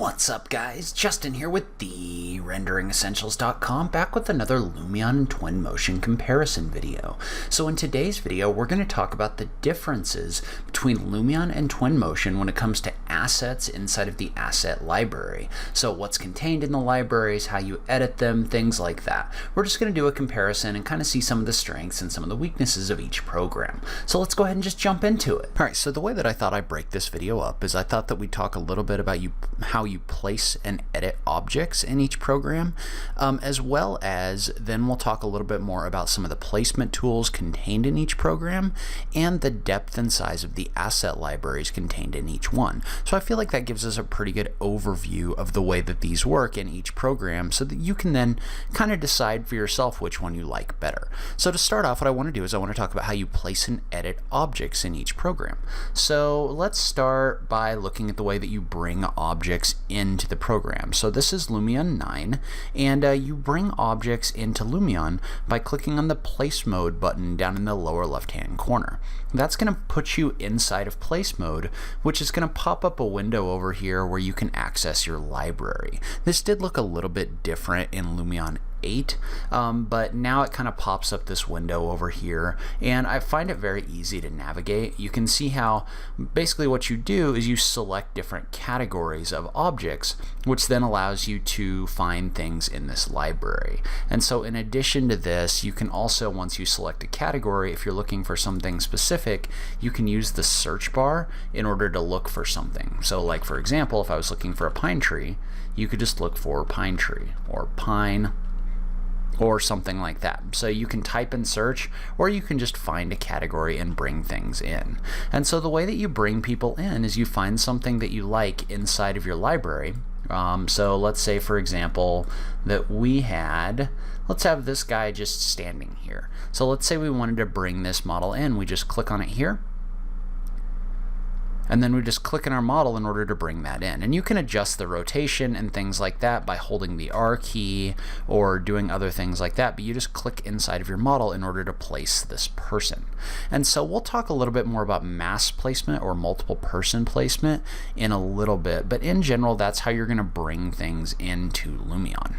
What's up, guys? Justin here with the RenderingEssentials.com, back with another Lumion and Twinmotion comparison video. So in today's video, we're going to talk about the differences between Lumion and Twinmotion when it comes to assets inside of the asset library. So what's contained in the libraries, how you edit them, things like that. We're just going to do a comparison and kind of see some of the strengths and some of the weaknesses of each program. So let's go ahead and just jump into it. All right, so the way that I thought I'd break this video up is I thought that we'd talk a little bit about how you place and edit objects in each program, as well as then we'll talk a little bit more about some of the placement tools contained in each program and the depth and size of the asset libraries contained in each one. So I feel like that gives us a pretty good overview of the way that these work in each program so that you can then kind of decide for yourself which one you like better. So to start off, what I want to do is I want to talk about how you place and edit objects in each program. So let's start by looking at the way that you bring objects into the program. So this is Lumion 9, and you bring objects into Lumion by clicking on the Place Mode button down in the lower left-hand corner. That's going to put you inside of Place Mode, which is going to pop up a window over here where you can access your library. This did look a little bit different in Lumion 8, but now it kind of pops up this window over here, and I find it very easy to navigate. You can see how basically what you do is you select different categories of objects, which then allows you to find things in this library. And so in addition to this, you can also, once you select a category, if you're looking for something specific, you can use the search bar in order to look for something. So like for example, if I was looking for a pine tree, you could just look for pine tree or pine or something like that. So you can type in search, or you can just find a category and bring things in. And so the way that you bring people in is you find something that you like inside of your library. So let's say, for example, that let's have this guy just standing here. So let's say we wanted to bring this model in. We just click on it here, and then we just click in our model in order to bring that in. And you can adjust the rotation and things like that by holding the R key or doing other things like that, but you just click inside of your model in order to place this person. And so we'll talk a little bit more about mass placement or multiple person placement in a little bit, but in general, that's how you're going to bring things into Lumion.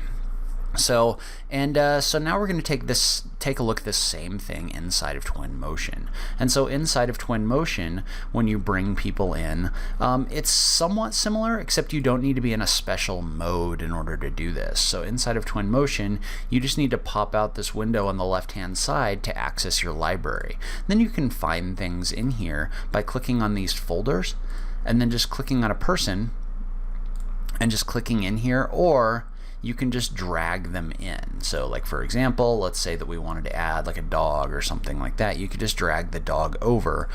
So now we're going to take a look at the same thing inside of Twinmotion. And so inside of Twinmotion, when you bring people in, it's somewhat similar, except you don't need to be in a special mode in order to do this. So inside of Twinmotion, you just need to pop out this window on the left-hand side to access your library. Then you can find things in here by clicking on these folders, and then just clicking on a person, and just clicking in here, or you can just drag them in. So like for example, let's say that we wanted to add like a dog or something like that. You could just drag the dog over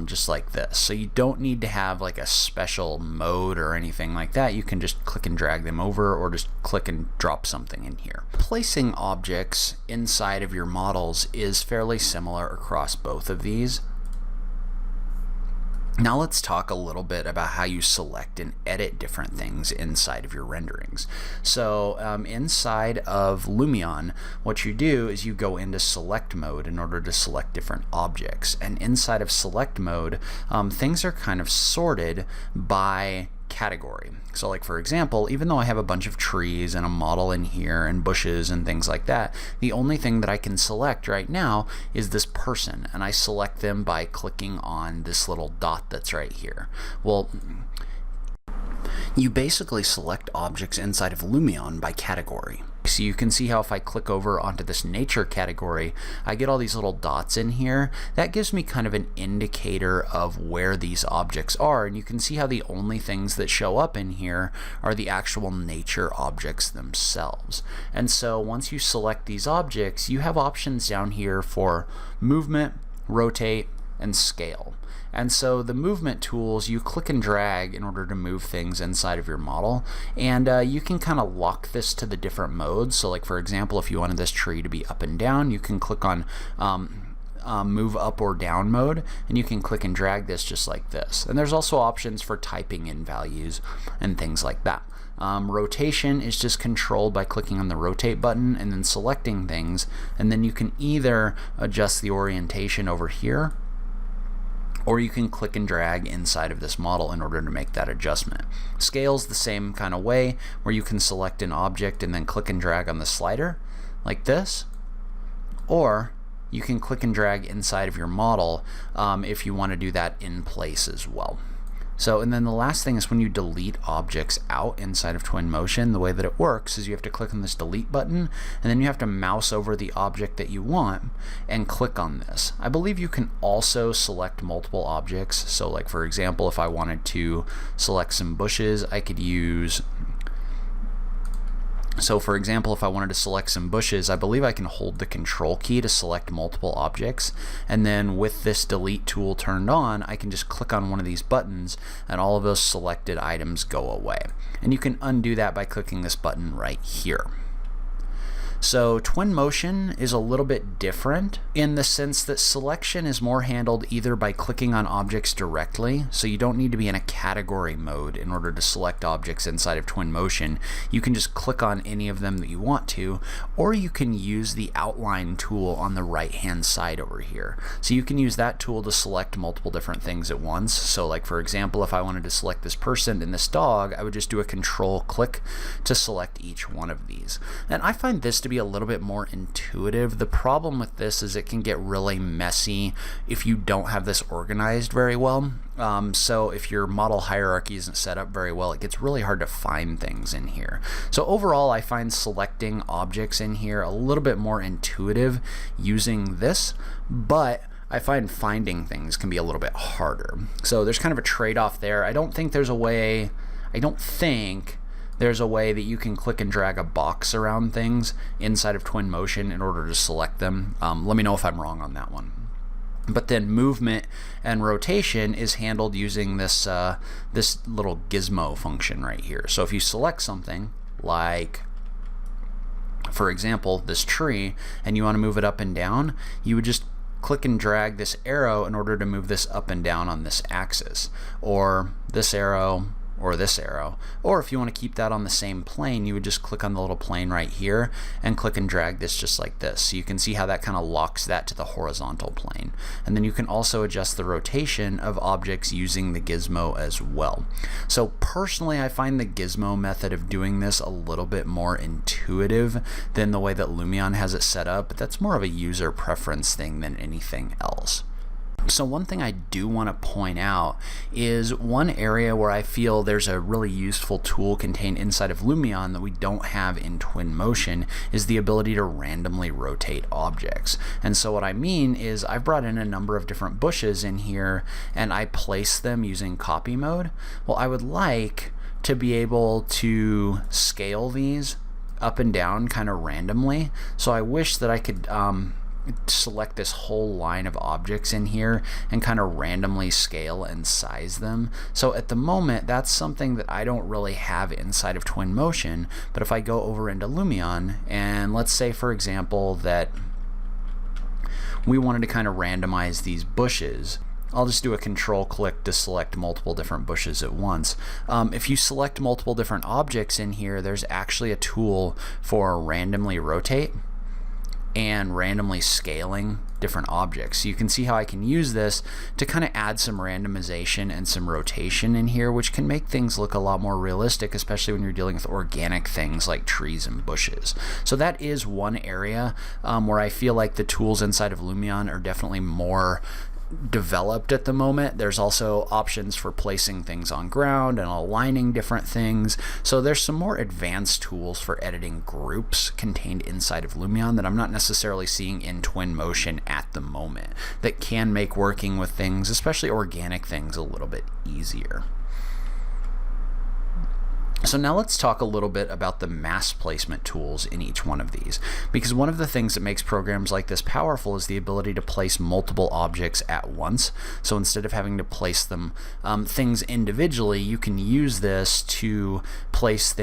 just like this. So you don't need to have like a special mode or anything like that. You can just click and drag them over, or just click and drop something in here. Placing objects inside of your models is fairly similar across both of these. Now let's talk a little bit about how you select and edit different things inside of your renderings. So inside of Lumion, what you do is you go into select mode in order to select different objects. And inside of select mode, things are kind of sorted by category. So like for example, even though I have a bunch of trees and a model in here and bushes and things like that, the only thing that I can select right now is this person, and I select them by clicking on this little dot that's right here. Well, you basically select objects inside of Lumion by category. So you can see how if I click over onto this nature category, I get all these little dots in here. That gives me kind of an indicator of where these objects are, and you can see how the only things that show up in here are the actual nature objects themselves. And so once you select these objects, you have options down here for movement, rotate, and scale. And so the movement tools, you click and drag in order to move things inside of your model, and you can kind of lock this to the different modes. So like for example, if you wanted this tree to be up and down, you can click on move up or down mode, and you can click and drag this just like this. And there's also options for typing in values and things like that. Rotation is just controlled by clicking on the rotate button and then selecting things, and then you can either adjust the orientation over here, or you can click and drag inside of this model in order to make that adjustment. Scale's the same kind of way, where you can select an object and then click and drag on the slider like this, or you can click and drag inside of your model if you want to do that in place as well. So, and then the last thing is when you delete objects out inside of Twinmotion, the way that it works is you have to click on this delete button, and then you have to mouse over the object that you want and click on this. I believe you can also select multiple objects. So like, for example, if I wanted to select some bushes, I could use... So for example, if I wanted to select some bushes, I believe I can hold the control key to select multiple objects, and then with this delete tool turned on, I can just click on one of these buttons and all of those selected items go away. And you can undo that by clicking this button right here. So Twinmotion is a little bit different in the sense that selection is more handled either by clicking on objects directly, so you don't need to be in a category mode in order to select objects inside of Twinmotion. You can just click on any of them that you want to, or you can use the outline tool on the right hand side over here. So you can use that tool to select multiple different things at once. So like, for example, if I wanted to select this person and this dog, I would just do a control click to select each one of these. And I find this to be a little bit more intuitive. The problem with this is it can get really messy if you don't have this organized very well. So if your model hierarchy isn't set up very well, it gets really hard to find things in here. So overall, I find selecting objects in here a little bit more intuitive using this, but I find finding things can be a little bit harder. So there's kind of a trade-off there. I don't think there's a way that you can click and drag a box around things inside of Twinmotion in order to select them. Let me know if I'm wrong on that one. But then movement and rotation is handled using this this little gizmo function right here. So if you select something like, for example, this tree, and you want to move it up and down, you would just click and drag this arrow in order to move this up and down on this axis, or this arrow, or this arrow. Or if you want to keep that on the same plane, you would just click on the little plane right here and click and drag this just like this. So you can see how that kind of locks that to the horizontal plane. And then you can also adjust the rotation of objects using the gizmo as well. So personally, I find the gizmo method of doing this a little bit more intuitive than the way that Lumion has it set up, but that's more of a user preference thing than anything else. So one thing I do want to point out is one area where I feel there's a really useful tool contained inside of Lumion that we don't have in Twinmotion is the ability to randomly rotate objects. And so what I mean is I've brought in a number of different bushes in here and I place them using copy mode. Well, I would like to be able to scale these up and down kind of randomly. So I wish that I could select this whole line of objects in here and kind of randomly scale and size them. So at the moment, that's something that I don't really have inside of Twinmotion. But if I go over into Lumion, and let's say, for example, that we wanted to kind of randomize these bushes, I'll just do a control click to select multiple different bushes at once. If you select multiple different objects in here, there's actually a tool for randomly rotate and randomly scaling different objects. So you can see how I can use this to kind of add some randomization and some rotation in here, which can make things look a lot more realistic, especially when you're dealing with organic things like trees and bushes. So that is one area where I feel like the tools inside of Lumion are definitely more developed at the moment. There's also options for placing things on ground and aligning different things. So there's some more advanced tools for editing groups contained inside of Lumion that I'm not necessarily seeing in Twinmotion at the moment that can make working with things, especially organic things, a little bit easier. So now let's talk a little bit about the mass placement tools in each one of these, because one of the things that makes programs like this powerful is the ability to place multiple objects at once. So instead of having to place them things individually, you can use this to place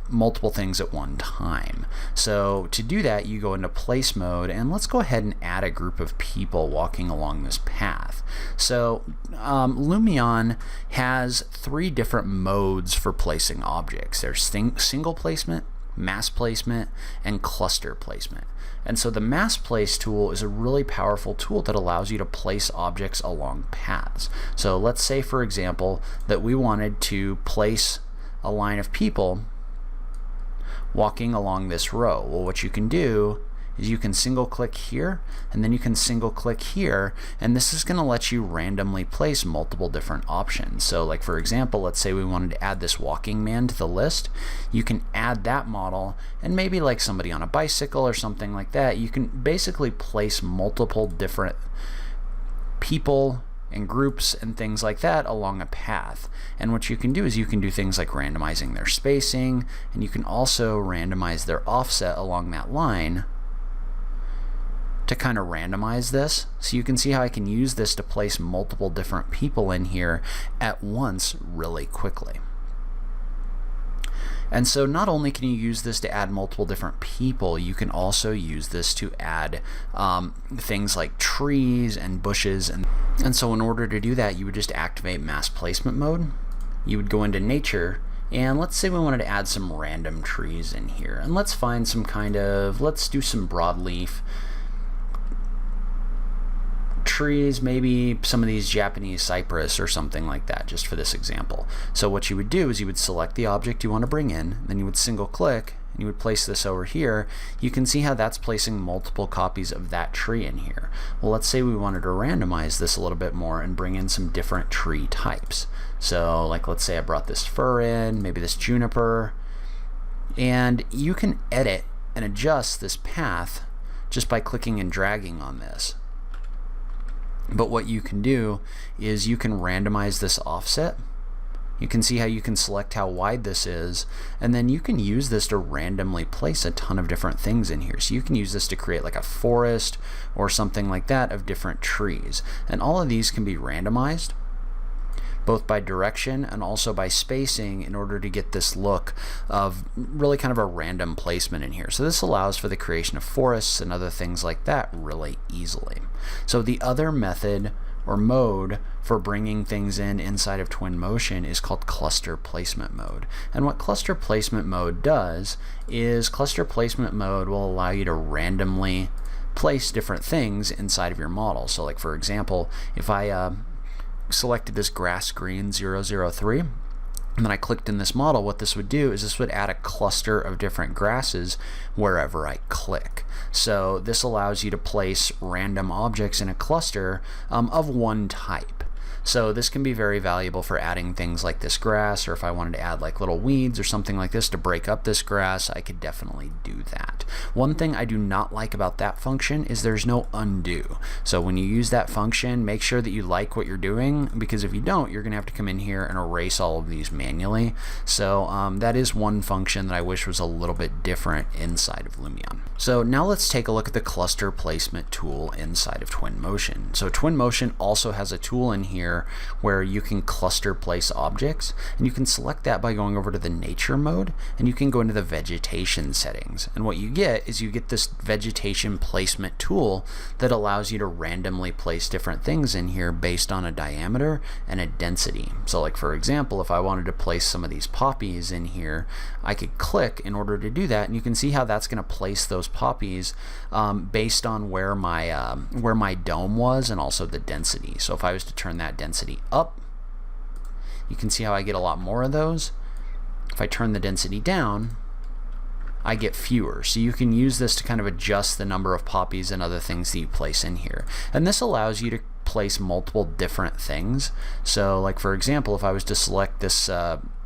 multiple things at one time. So to do that, you go into place mode, and let's go ahead and add a group of people walking along this path. So Lumion has 3 different modes for placing objects. There's single placement, mass placement, and cluster placement. And so the mass place tool is a really powerful tool that allows you to place objects along paths. So let's say, for example, that we wanted to place a line of people walking along this row. Well, what you can do is you can single click here, and then you can single click here, and this is going to let you randomly place multiple different options. So like for example, let's say we wanted to add this walking man to the list. You can add that model, and maybe like somebody on a bicycle or something like that. You can basically place multiple different people and groups and things like that along a path. And what you can do is you can do things like randomizing their spacing, and you can also randomize their offset along that line to kind of randomize this. So you can see how I can use this to place multiple different people in here at once really quickly. And so not only can you use this to add multiple different people, you can also use this to add things like trees and bushes. And so in order to do that, you would just activate mass placement mode. You would go into nature, and let's say we wanted to add some random trees in here. And let's find some let's do some broadleaf trees, maybe some of these Japanese cypress or something like that, just for this example. So what you would do is you would select the object you want to bring in, then you would single click, and you would place this over here. You can see how that's placing multiple copies of that tree in here. Well, let's say we wanted to randomize this a little bit more and bring in some different tree types. So like let's say I brought this fir in, maybe this juniper, and you can edit and adjust this path just by clicking and dragging on this. But what you can do is you can randomize this offset. You can see how you can select how wide this is, and then you can use this to randomly place a ton of different things in here. So you can use this to create like a forest or something like that of different trees. And all of these can be randomized, both by direction and also by spacing, in order to get this look of really kind of a random placement in here. So this allows for the creation of forests and other things like that really easily. So the other method or mode for bringing things in inside of Twinmotion is called cluster placement mode. And what cluster placement mode does is cluster placement mode will allow you to randomly place different things inside of your model. So like for example, if I selected this grass green 003, and then I clicked in this model, what this would do is this would add a cluster of different grasses wherever I click. So this allows you to place random objects in a cluster of one type. So this can be very valuable for adding things like this grass, or if I wanted to add like little weeds or something like this to break up this grass, I could definitely do that. One thing I do not like about that function is there's no undo. So when you use that function, make sure that you like what you're doing, because if you don't, you're going to have to come in here and erase all of these manually. So that is one function that I wish was a little bit different inside of Lumion. So now let's take a look at the cluster placement tool inside of Twinmotion. So Twinmotion also has a tool in here where you can cluster place objects, and you can select that by going over to the nature mode, and you can go into the vegetation settings. And what you get is you get this vegetation placement tool that allows you to randomly place different things in here based on a diameter and a density. So like for example, if I wanted to place some of these poppies in here, I could click in order to do that, and you can see how that's going to place those poppies based on where my dome was and also the density. So if I was to turn that density up, you can see how I get a lot more of those. If I turn the density down, I get fewer. So you can use this to kind of adjust the number of poppies and other things that you place in here. And this allows you to place multiple different things. So like for example, if I was to select this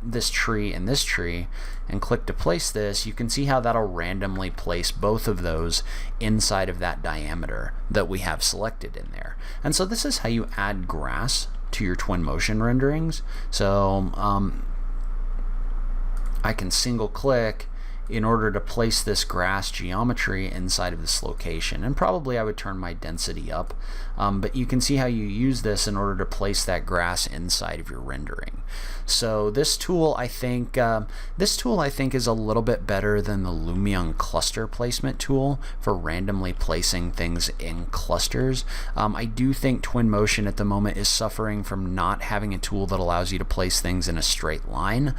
this tree and this tree and click to place this, you can see how that'll randomly place both of those inside of that diameter that we have selected in there. And so this is how you add grass to your Twinmotion renderings. So I can single click in order to place this grass geometry inside of this location, and probably I would turn my density up, but you can see how you use this in order to place that grass inside of your rendering. So this tool I think is a little bit better than the Lumion cluster placement tool for randomly placing things in clusters. I do think Twinmotion at the moment is suffering from not having a tool that allows you to place things in a straight line,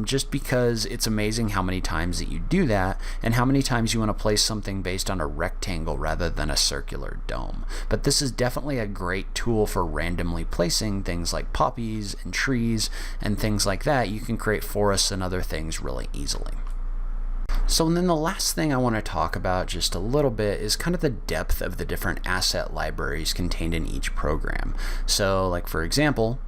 just because it's amazing how many times times that you do that, and how many times you want to place something based on a rectangle rather than a circular dome. But this is definitely a great tool for randomly placing things like poppies and trees and things like that. You can create forests and other things really easily. So then the last thing I want to talk about just a little bit is kind of the depth of the different asset libraries contained in each program. So like for example,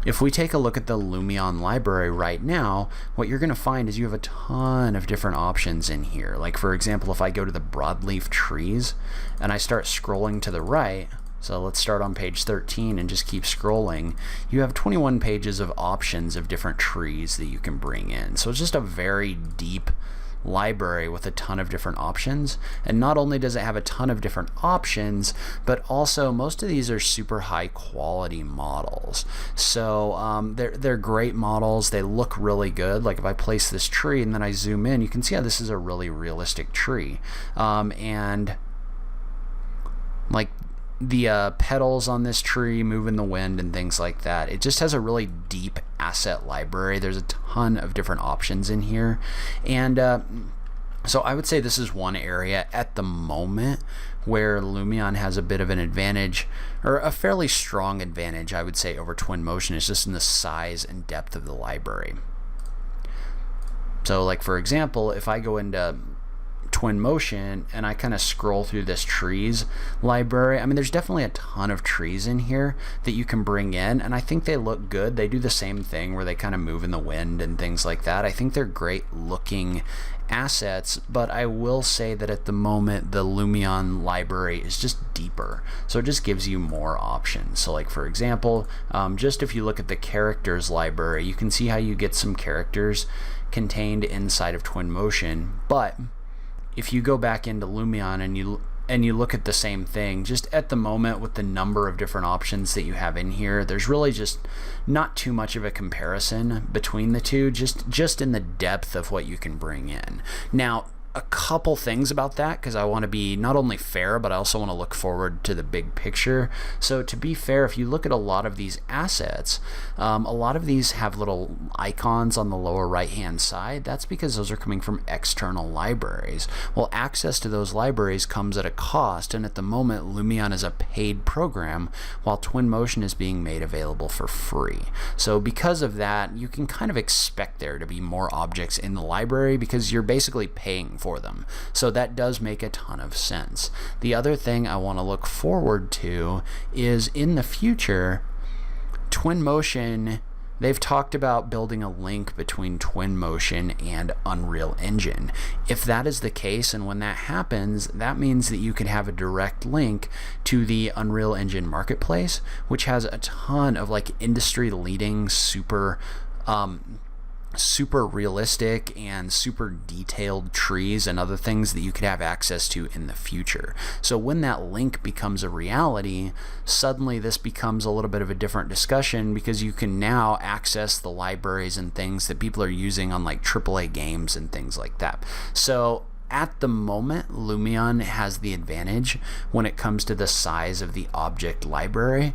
if we take a look at the Lumion library right now, what you're going to find is you have a ton of different options in here. Like for example, if I go to the broadleaf trees and I start scrolling to the right, so let's start on page 13 and just keep scrolling. You have 21 pages of options of different trees that you can bring in. So it's just a very deep library with a ton of different options. And not only does it have a ton of different options, but also most of these are super high quality models. So they're great models. They look really good. Like if I place this tree and then I zoom in, you can see how this is a really realistic tree. And like the petals on this tree move in the wind and things like that. It just has a really deep asset library. There's a ton of different options in here. And so I would say this is one area at the moment where Lumion has a bit of an advantage, or a fairly strong advantage, I would say, over Twinmotion, is just in the size and depth of the library. So like for example, if I go into Twinmotion and I kind of scroll through this trees library, I mean there's definitely a ton of trees in here that you can bring in, and I think they look good. They do the same thing where they kind of move in the wind and things like that. I think they're great looking assets, but I will say that at the moment the Lumion library is just deeper, so it just gives you more options. So like for example, just if you look at the characters library, you can see how you get some characters contained inside of Twinmotion, but if you go back into Lumion and you look at the same thing, just at the moment with the number of different options that you have in here, there's really just not too much of a comparison between the two, just in the depth of what you can bring in. Now, a couple things about that, because I want to be not only fair, but I also want to look forward to the big picture. So to be fair, if you look at a lot of these assets, a lot of these have little icons on the lower right hand side. That's because those are coming from external libraries. Well, access to those libraries comes at a cost, and at the moment Lumion is a paid program while Twinmotion is being made available for free. So because of that, you can kind of expect there to be more objects in the library because you're basically paying for them. So that does make a ton of sense. The other thing I want to look forward to is in the future, Twinmotion, they've talked about building a link between Twinmotion and Unreal Engine. If that is the case, and when that happens, that means that you can have a direct link to the Unreal Engine marketplace, which has a ton of like industry leading super realistic and super detailed trees and other things that you could have access to in the future. So when that link becomes a reality, suddenly this becomes a little bit of a different discussion, because you can now access the libraries and things that people are using on like AAA games and things like that. So at the moment, Lumion has the advantage when it comes to the size of the object library,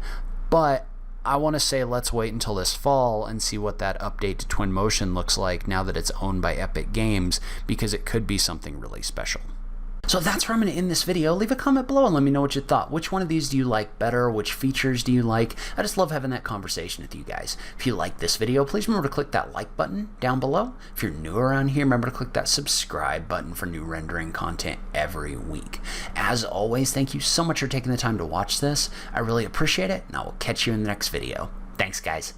but I want to say let's wait until this fall and see what that update to Twinmotion looks like now that it's owned by Epic Games, because it could be something really special. So that's where I'm going to end this video. Leave a comment below and let me know what you thought. Which one of these do you like better? Which features do you like? I just love having that conversation with you guys. If you like this video, please remember to click that like button down below. If you're new around here, remember to click that subscribe button for new rendering content every week. As always, thank you so much for taking the time to watch this. I really appreciate it, and I will catch you in the next video. Thanks, guys.